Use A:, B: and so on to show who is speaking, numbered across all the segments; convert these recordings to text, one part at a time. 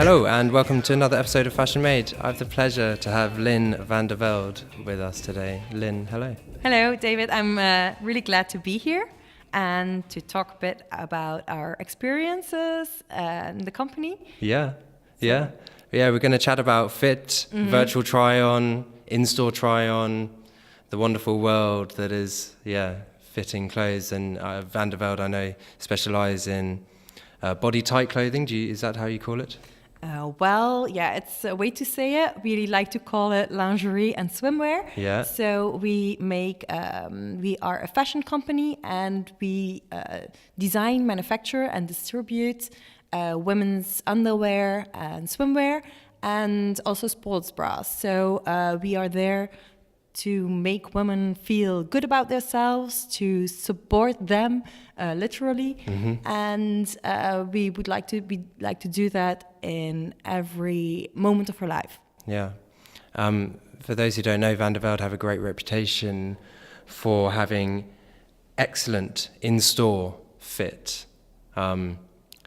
A: Hello and welcome to another episode of Fashion Made. I have the pleasure to have Lien Van de Velde with us today. Lien, hello.
B: Hello, David. I'm really glad to be here and to talk a bit about our experiences in the company.
A: Yeah. We're going to chat about fit, virtual try-on, in-store try-on, the wonderful world that is, fitting clothes. And Van de Velde, I know, specialise in body-tight clothing. Is that how you call it?
B: It's a way to say it. We like to call it lingerie and swimwear.
A: Yeah.
B: So we are a fashion company and we design, manufacture and distribute women's underwear and swimwear and also sports bras. So we are there to make women feel good about themselves, to support them literally, and we like to do that in every moment of her life.
A: Yeah. For those who don't know, Van de Velde have a great reputation for having excellent in-store fit. So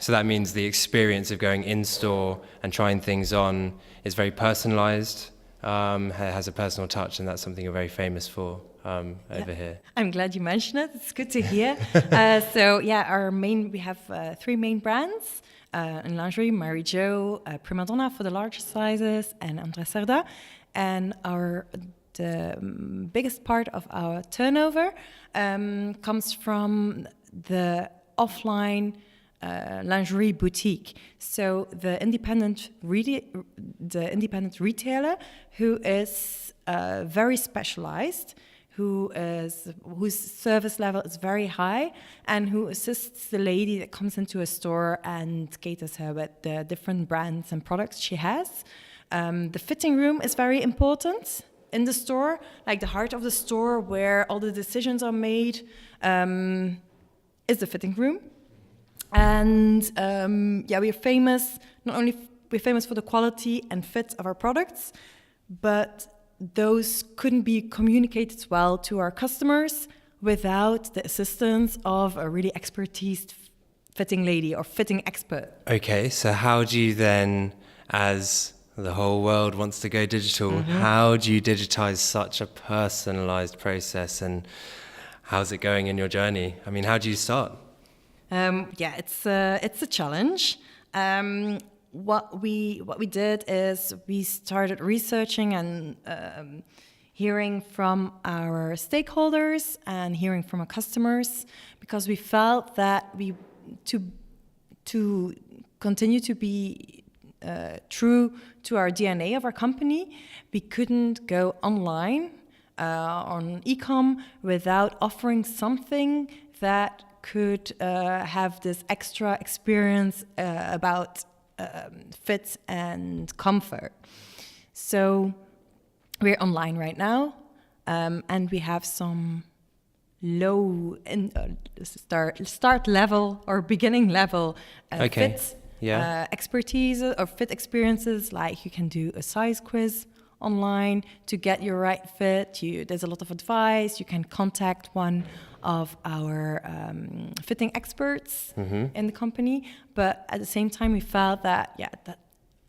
A: that means the experience of going in-store and trying things on is very personalized. Has a personal touch, and that's something you're very famous for over here.
B: I'm glad you mentioned it. It's good to hear. We have three main brands in lingerie: Mary Jo, Prima Donna for the larger sizes, and André Cerda. And the biggest part of our turnover comes from the offline lingerie boutique. So the independent retailer who is very specialized, whose service level is very high, and who assists the lady that comes into a store and caters her with the different brands and products she has. The fitting room is very important in the store, like the heart of the store where all the decisions are made is the fitting room. And we're famous, we're famous for the quality and fit of our products, but those couldn't be communicated well to our customers without the assistance of a really expertised fitting lady or fitting expert.
A: Okay, so how do you then, as the whole world wants to go digital, how do you digitize such a personalized process, and how's it going in your journey? I mean, how do you start?
B: It's a challenge. What we did is we started researching and hearing from our stakeholders and hearing from our customers, because we felt that to continue to be true to our DNA of our company, we couldn't go online on e-com without offering something that could have this extra experience about fit and comfort. So we're online right now, and we have some low start level or beginning level fit expertise or fit experiences. Like you can do a size quiz online to get your right fit. There's a lot of advice. You can contact one of our fitting experts in the company, but at the same time we felt that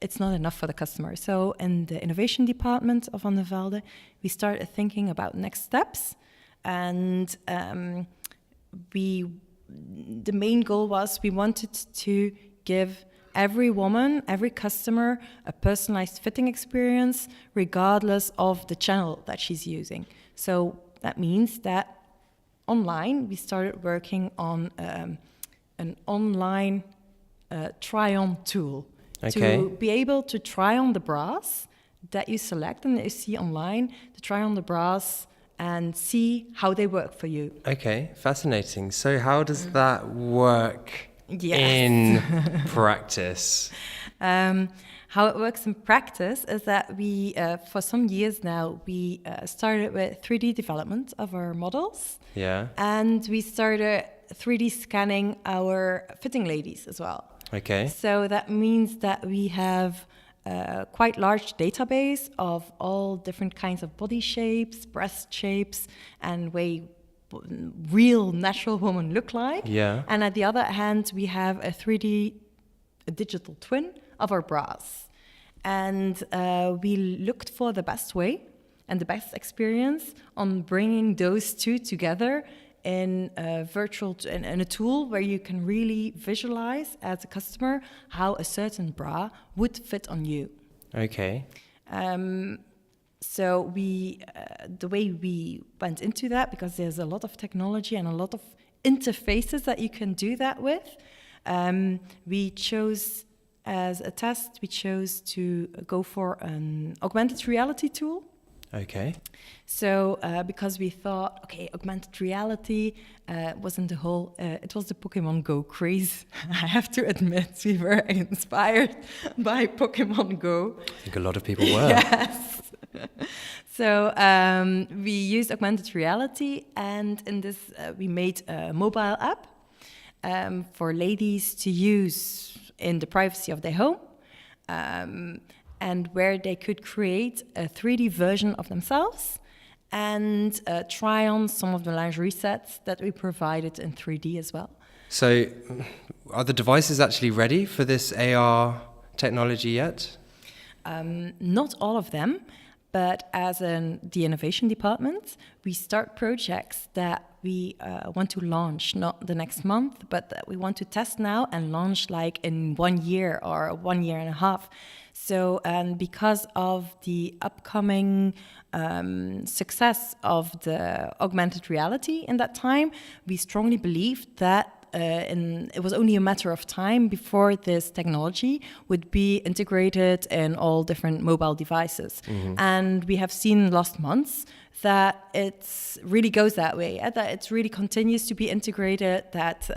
B: it's not enough for the customer. So in the innovation department of Van de Velde, we started thinking about next steps, and the main goal was we wanted to give every woman, every customer, a personalized fitting experience regardless of the channel that she's using. So that means that online, we started working on an online try-on tool to be able to try on the bras that you select and that you see online, to try on the bras and see how they work for you.
A: Okay, fascinating. So how does that work in practice?
B: How it works in practice is that we, for some years now, we started with 3D development of our models.
A: Yeah.
B: And we started 3D scanning our fitting ladies as well.
A: Okay.
B: So that means that we have a quite large database of all different kinds of body shapes, breast shapes, and way real natural women look like.
A: Yeah.
B: And at the other hand, we have a digital twin of our bras. And we looked for the best way and the best experience on bringing those two together in a tool where you can really visualize as a customer how a certain bra would fit on you.
A: Okay.
B: So the way we went into that, because there's a lot of technology and a lot of interfaces that you can do that with, we chose as a test, we chose to go for an augmented reality tool.
A: Okay.
B: So because we thought, okay, augmented reality wasn't the whole, it was the Pokemon Go craze. I have to admit, we were inspired by Pokemon Go.
A: I think a lot of people were.
B: Yes. So we used augmented reality, and in this we made a mobile app for ladies to use in the privacy of their home. And where they could create a 3D version of themselves and try on some of the lingerie sets that we provided in 3D as well.
A: So are the devices actually ready for this AR technology yet?
B: Not all of them, but as the innovation department, we start projects that we want to launch, not the next month, but that we want to test now and launch like in 1 year or 1 year and a half. So, and because of the upcoming success of the augmented reality in that time, we strongly believed that it was only a matter of time before this technology would be integrated in all different mobile devices. Mm-hmm. And we have seen last months that it really goes that way, that it really continues to be integrated, that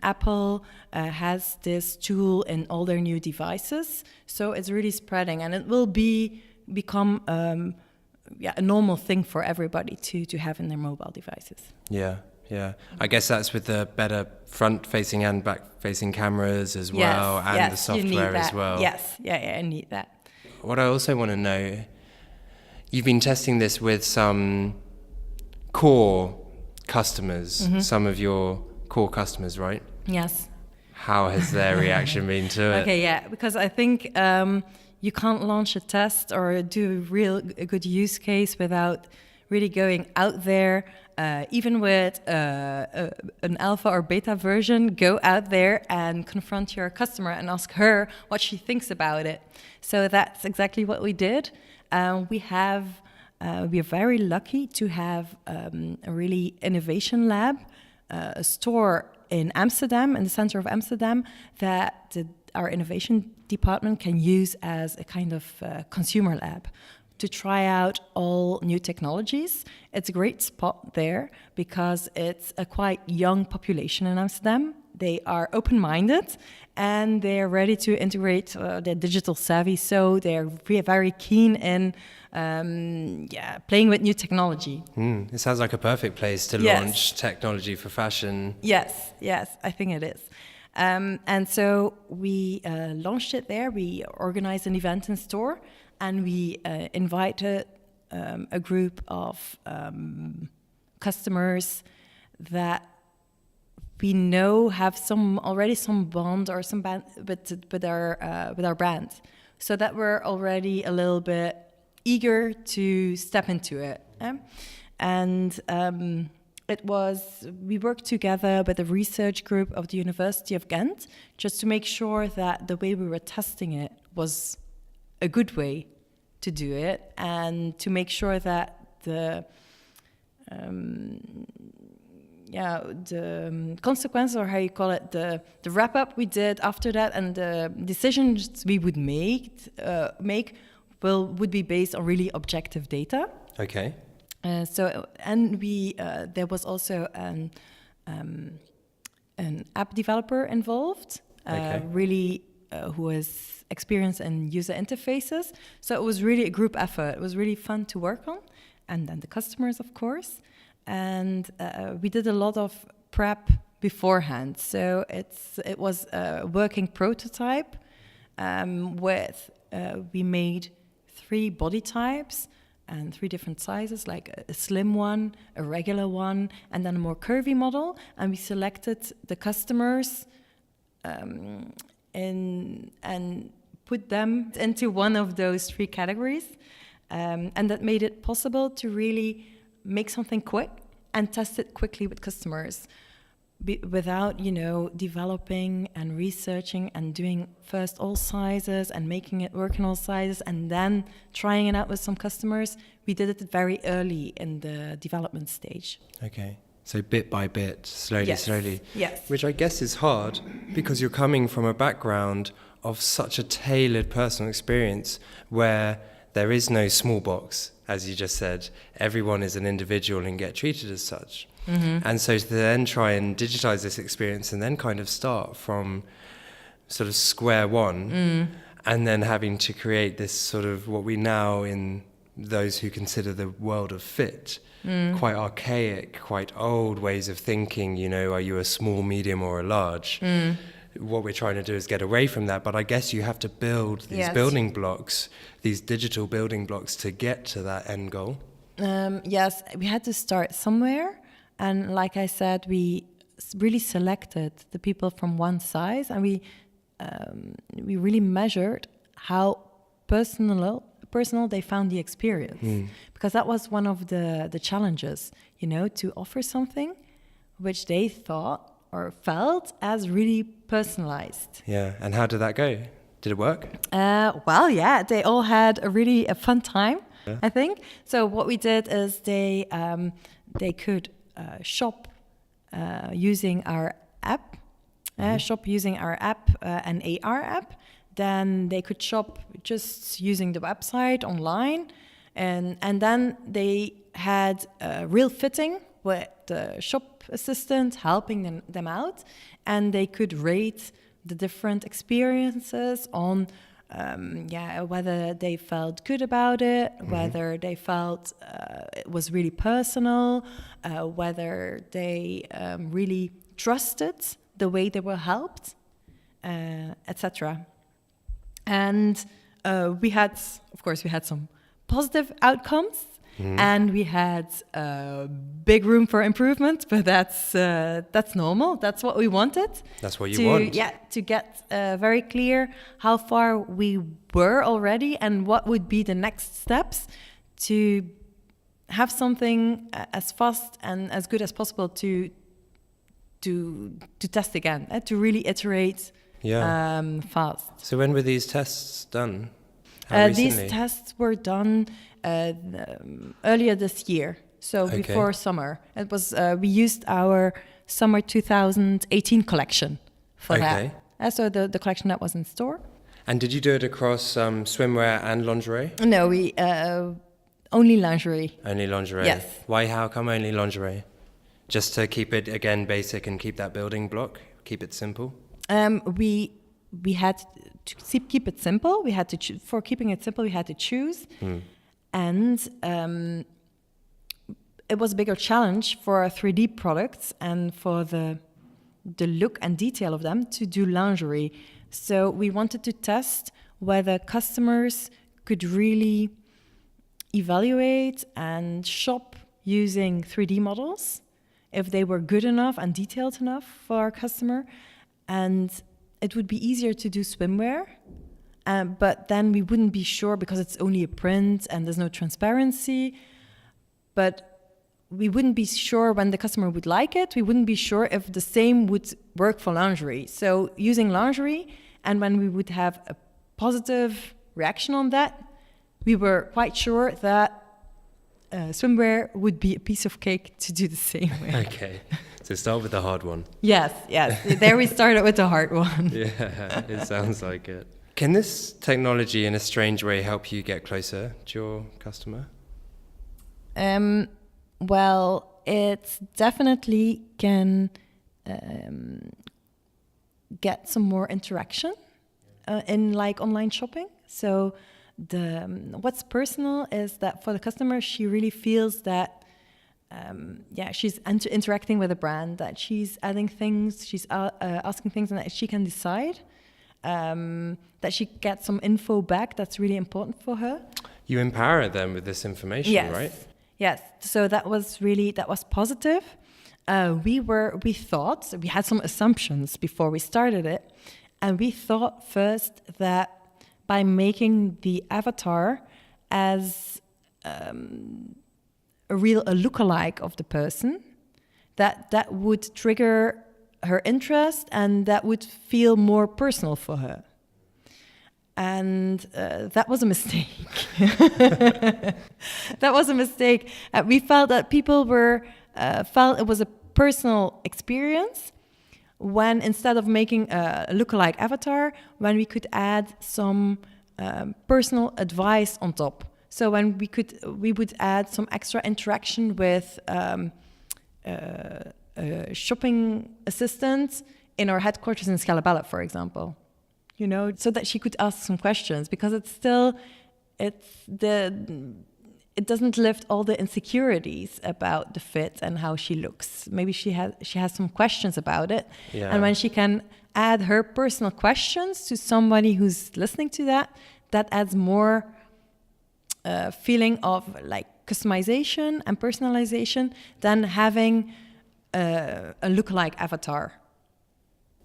B: Apple has this tool in all their new devices. So it's really spreading, and it will become a normal thing for everybody to have in their mobile devices.
A: Yeah. Yeah, I guess that's with the better front-facing and back-facing cameras as well, and the software as well.
B: Yes, I need that.
A: What I also want to know, you've been testing this with some core customers, some of your core customers, right?
B: Yes.
A: How has their reaction been to it?
B: Okay, yeah, because I think you can't launch a test or do a good use case without really going out there. Even with an alpha or beta version, go out there and confront your customer and ask her what she thinks about it. So that's exactly what we did. We are very lucky to have a really innovation lab, a store in Amsterdam, in the center of Amsterdam, that our innovation department can use as a kind of consumer lab to try out all new technologies. It's a great spot there because it's a quite young population in Amsterdam. They are open-minded and they're ready to integrate their digital savvy, so they're very keen in playing with new technology.
A: It sounds like a perfect place to launch technology for fashion.
B: Yes, I think it is. And so we launched it there. We organized an event in store, and we invited a group of customers that we know have already some bond or some band with our brand, so that we're already a little bit eager to step into it. And we worked together with a research group of the University of Ghent just to make sure that the way we were testing it was a good way to do it, and to make sure that the consequences, or how you call it, the wrap up we did after that, and the decisions we would make would be based on really objective data.
A: Okay.
B: There was also an app developer involved, really who was experienced in user interfaces. So it was really a group effort. It was really fun to work on, and then the customers, of course. And we did a lot of prep beforehand. So it was a working prototype we made 3 body types and 3 different sizes, like a slim one, a regular one, and then a more curvy model. And we selected the customers and put them into one of those 3 categories. And that made it possible to really make something quick and test it quickly with customers without, developing and researching and doing first all sizes and making it work in all sizes and then trying it out with some customers. We did it very early in the development stage.
A: Okay. So bit by bit, slowly.
B: Yes.
A: Which I guess is hard because you're coming from a background of such a tailored personal experience where there is no small box, as you just said. Everyone is an individual and get treated as such. Mm-hmm. And so to then try and digitize this experience and then kind of start from sort of square one and then having to create this sort of what we now in those who consider the world of fit, quite archaic, quite old ways of thinking, are you a small, medium or a large? What we're trying to do is get away from that, but I guess you have to build these building blocks, these digital building blocks to get to that end goal.
B: Yes, we had to start somewhere, and like I said, we really selected the people from one size, and we really measured how personal they found the experience, because that was one of the challenges, to offer something which they thought or felt as really personalized.
A: Yeah, and how did that go? Did it work?
B: Well, yeah, they all had a fun time, I think. So what we did is they could shop using our app, an AR app. Then they could shop just using the website online, and then they had real fitting with the shop assistant helping them out, and they could rate the different experiences on whether they felt good about it, whether they felt it was really personal, whether they really trusted the way they were helped, etc. And we had some positive outcomes. And we had big room for improvement, but that's normal. That's what we wanted.
A: That's what you want.
B: Yeah, to get very clear how far we were already and what would be the next steps to have something as fast and as good as possible to test again, to really iterate fast.
A: So when were these tests done?
B: These tests were done earlier this year, so before summer. It was we used our summer 2018 collection for that. So the collection that was in store.
A: And did you do it across swimwear and lingerie?
B: No, we only lingerie.
A: Only lingerie.
B: Yes.
A: Why? How come only lingerie? Just to keep it again basic and keep that building block, keep it simple.
B: We had to keep it simple. We had to for keeping it simple. We had to choose. And it was a bigger challenge for 3D products and for the look and detail of them to do lingerie. So we wanted to test whether customers could really evaluate and shop using 3D models, if they were good enough and detailed enough for our customer. And it would be easier to do swimwear. But then we wouldn't be sure because it's only a print and there's no transparency. But we wouldn't be sure when the customer would like it. We wouldn't be sure if the same would work for lingerie. So using lingerie, and when we would have a positive reaction on that, we were quite sure that swimwear would be a piece of cake to do the same way.
A: Okay, so start with the hard one.
B: Yes. There we started with the hard one.
A: Yeah, it sounds like it. Can this technology in a strange way help you get closer to your customer?
B: Well, it definitely can get some more interaction in like online shopping. So what's personal is that for the customer, she really feels that she's interacting with a brand, that she's adding things, she's asking things, and that she can decide. That she gets some info back that's really important for her.
A: You empower them with this information, right?
B: Yes. So that was positive. We thought we had some assumptions before we started it, And we thought first that by making the avatar as a lookalike of the person, that would trigger her interest and that would feel more personal for her. And that was a mistake. That was a mistake. We felt that people felt it was a personal experience when, instead of making a lookalike avatar, when we could add some personal advice on top. So when we would add some extra interaction with a shopping assistant in our headquarters in Scalabella, for example. You know, so that she could ask some questions, because it doesn't lift all the insecurities about the fit and how she looks. Maybe she has some questions about it. Yeah. And when she can add her personal questions to somebody who's listening to that adds more feeling of like customization and personalization than having a lookalike avatar.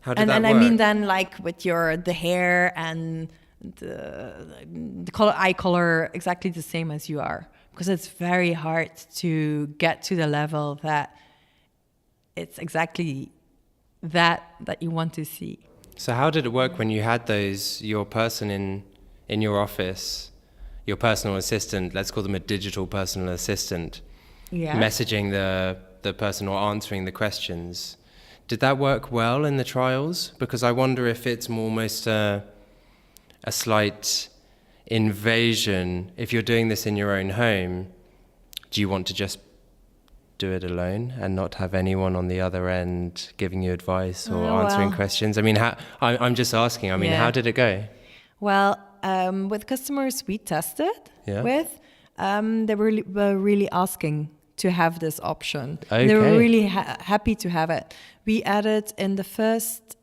A: How did that work?
B: I mean then like with the hair and the eye color exactly the same as you are, because it's very hard to get to the level that it's exactly that you want to see.
A: So how did it work when you had your person in your office, your personal assistant, let's call them a digital personal assistant, messaging the person or answering the questions? Did that work well in the trials? Because I wonder if it's almost a slight invasion. If you're doing this in your own home, do you want to just do it alone and not have anyone on the other end giving you advice or answering questions? I mean, I'm just asking. I mean, how did it go?
B: Well, with customers we tested with, they were really asking to have this option. Okay. They were really happy to have it. We added in the first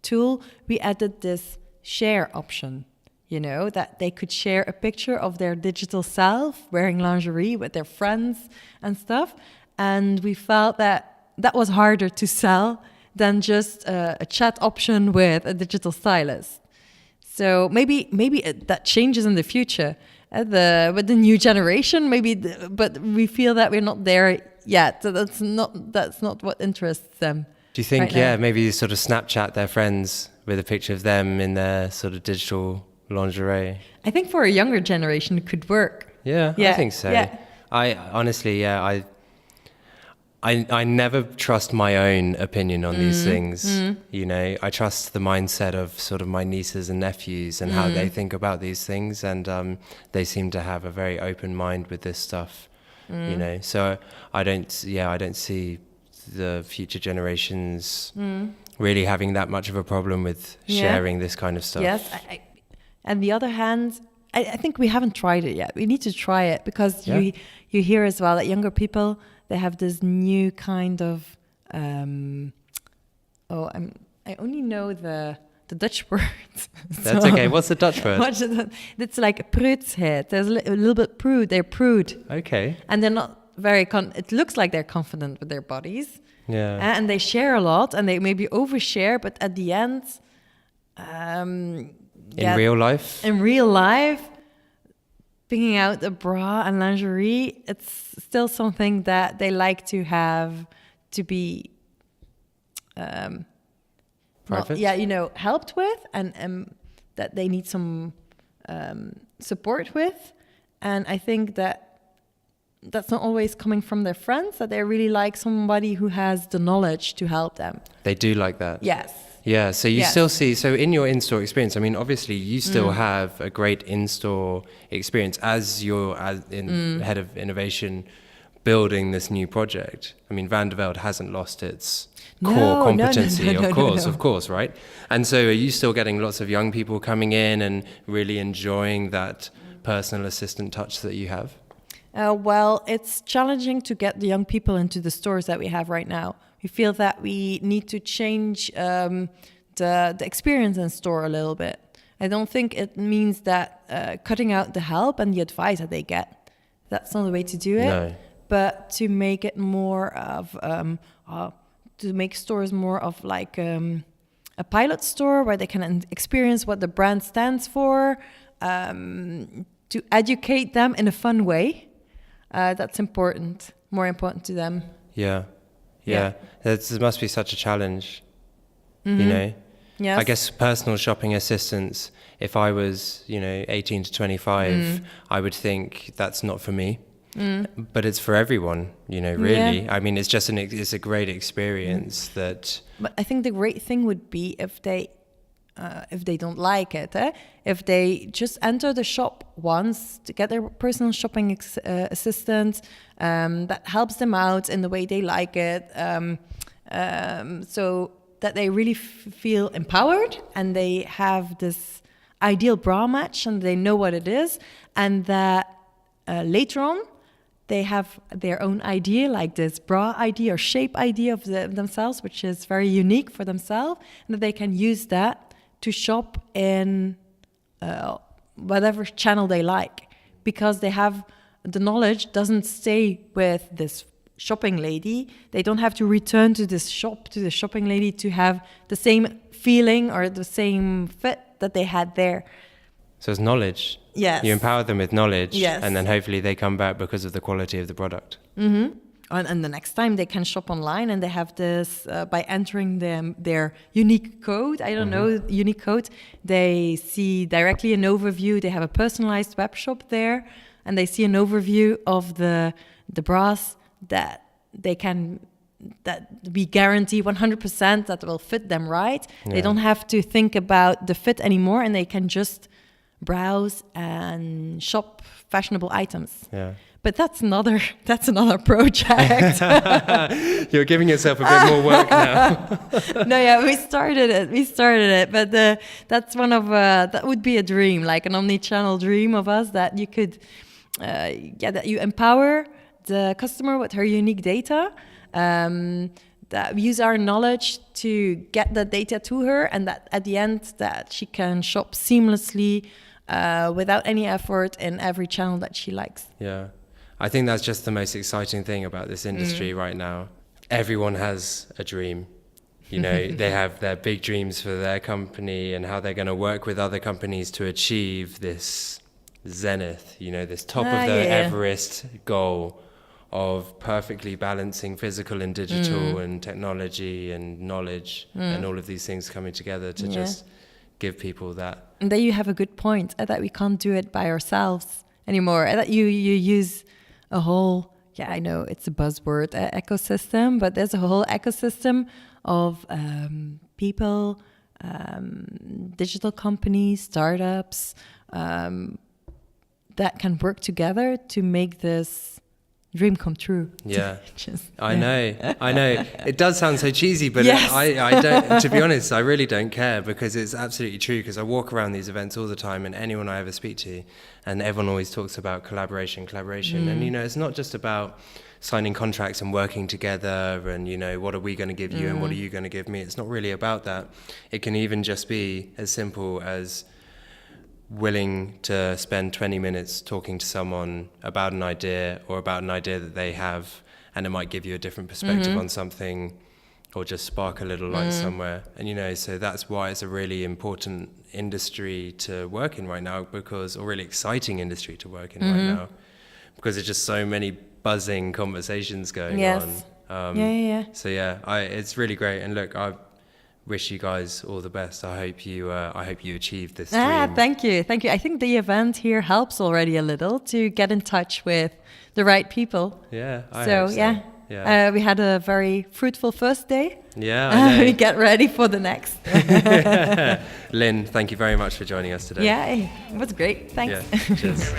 B: tool, we added this share option, you know, that they could share a picture of their digital self wearing lingerie with their friends and stuff. And we felt that was harder to sell than just a chat option with a digital stylist. So maybe that changes in the future. With the new generation, but we feel that we're not there yet. So that's not what interests them.
A: Do you think, maybe sort of Snapchat their friends with a picture of them in their sort of digital lingerie?
B: I think for a younger generation it could work.
A: Yeah, I think so. Yeah. I honestly, I never trust my own opinion on these things. You know, I trust the mindset of sort of my nieces and nephews and how they think about these things, and they seem to have a very open mind with this stuff. You know, so I don't see the future generations really having that much of a problem with sharing this kind of stuff.
B: Yes, on the other hand, I think we haven't tried it yet. We need to try it, because you hear as well that younger people, they have this new kind of I only know the Dutch word.
A: That's okay. What's the Dutch word?
B: It's like preutsheid. There's a little bit prude. They're prude.
A: Okay.
B: And they're not very it looks like they're confident with their bodies.
A: Yeah.
B: And they share a lot, and they maybe overshare, but at the end,
A: in real life, picking out a bra and lingerie, it's still something that they like to have to be private.
B: Helped with, and that they need some support with. And I think that's not always coming from their friends, that they really like somebody who has the knowledge to help them.
A: They do like that.
B: Yes.
A: Yeah, so you still see, so in your in-store experience, I mean, obviously you still have a great in-store experience as head of innovation building this new project. I mean, Van de Velde hasn't lost its core competency, of course, right? And so are you still getting lots of young people coming in and really enjoying that personal assistant touch that you have?
B: Well, it's challenging to get the young people into the stores that we have right now. We feel that we need to change the experience in store a little bit. I don't think it means that cutting out the help and the advice that they get. That's not the way to do it. No. But to make it more of, to make stores more of like a pilot store where they can experience what the brand stands for, to educate them in a fun way. That's important, more important to them.
A: Yeah. It must be such a challenge, you know?
B: Yes.
A: I guess personal shopping assistance, if I was, 18 to 25, I would think that's not for me. But it's for everyone, really.
B: Yeah.
A: I mean, it's just it's a great experience that...
B: But I think the great thing would be if they don't like it, if they just enter the shop once to get their personal shopping assistant that helps them out in the way they like it, so that they really feel empowered and they have this ideal bra match and they know what it is, and that later on they have their own idea, like this bra idea or shape idea of themselves, which is very unique for themselves, and that they can use that to shop in whatever channel they like, because they have the knowledge doesn't stay with this shopping lady. They don't have to return to this shop, to the shopping lady, to have the same feeling or the same fit that they had there.
A: So it's knowledge.
B: Yes.
A: You empower them with knowledge,
B: yes.
A: And then hopefully they come back because of the quality of the product.
B: Mm-hmm. And the next time they can shop online, and they have this by entering their unique code. I don't know, unique code. They see directly an overview. They have a personalized web shop there, and they see an overview of the bras that we guarantee 100% that will fit them right. Yeah. They don't have to think about the fit anymore, and they can just browse and shop fashionable items.
A: Yeah.
B: But that's another project.
A: You're giving yourself a bit more work now.
B: No, yeah, we started it, but that's one of that would be a dream, like an omni-channel dream of us, that you could, that you empower the customer with her unique data, that we use our knowledge to get the data to her, and that at the end that she can shop seamlessly without any effort in every channel that she likes.
A: Yeah. I think that's just the most exciting thing about this industry right now. Everyone has a dream. They have their big dreams for their company and how they're going to work with other companies to achieve this zenith, this top of the Everest goal of perfectly balancing physical and digital and technology and knowledge and all of these things coming together to just give people that.
B: And there you have a good point, that we can't do it by ourselves anymore. That you use a whole, I know it's a buzzword, ecosystem, but there's a whole ecosystem of people, digital companies, startups, that can work together to make this dream come true.
A: Yeah, I know. It does sound so cheesy, but
B: yes.
A: I don't. To be honest, I really don't care, because it's absolutely true. Because I walk around these events all the time, and anyone I ever speak to, and everyone always talks about collaboration, and it's not just about signing contracts and working together, and what are we going to give you and what are you going to give me. It's not really about that. It can even just be as simple as willing to spend 20 minutes talking to someone about an idea that they have, and it might give you a different perspective on something, or just spark a little light somewhere. And so that's why it's a really important industry to work in right now, or really exciting industry to work in right now, because there's just so many buzzing conversations going on. So it's really great. And look, I wish you guys all the best. I hope you achieve this dream.
B: Thank you. I think the event here helps already a little to get in touch with the right people.
A: Yeah, I hope so.
B: Yeah. We had a very fruitful first day.
A: Yeah, I know.
B: We get ready for the next.
A: Lien, thank you very much for joining us today.
B: Yeah, it was great. Thanks.
A: Yeah, cheers.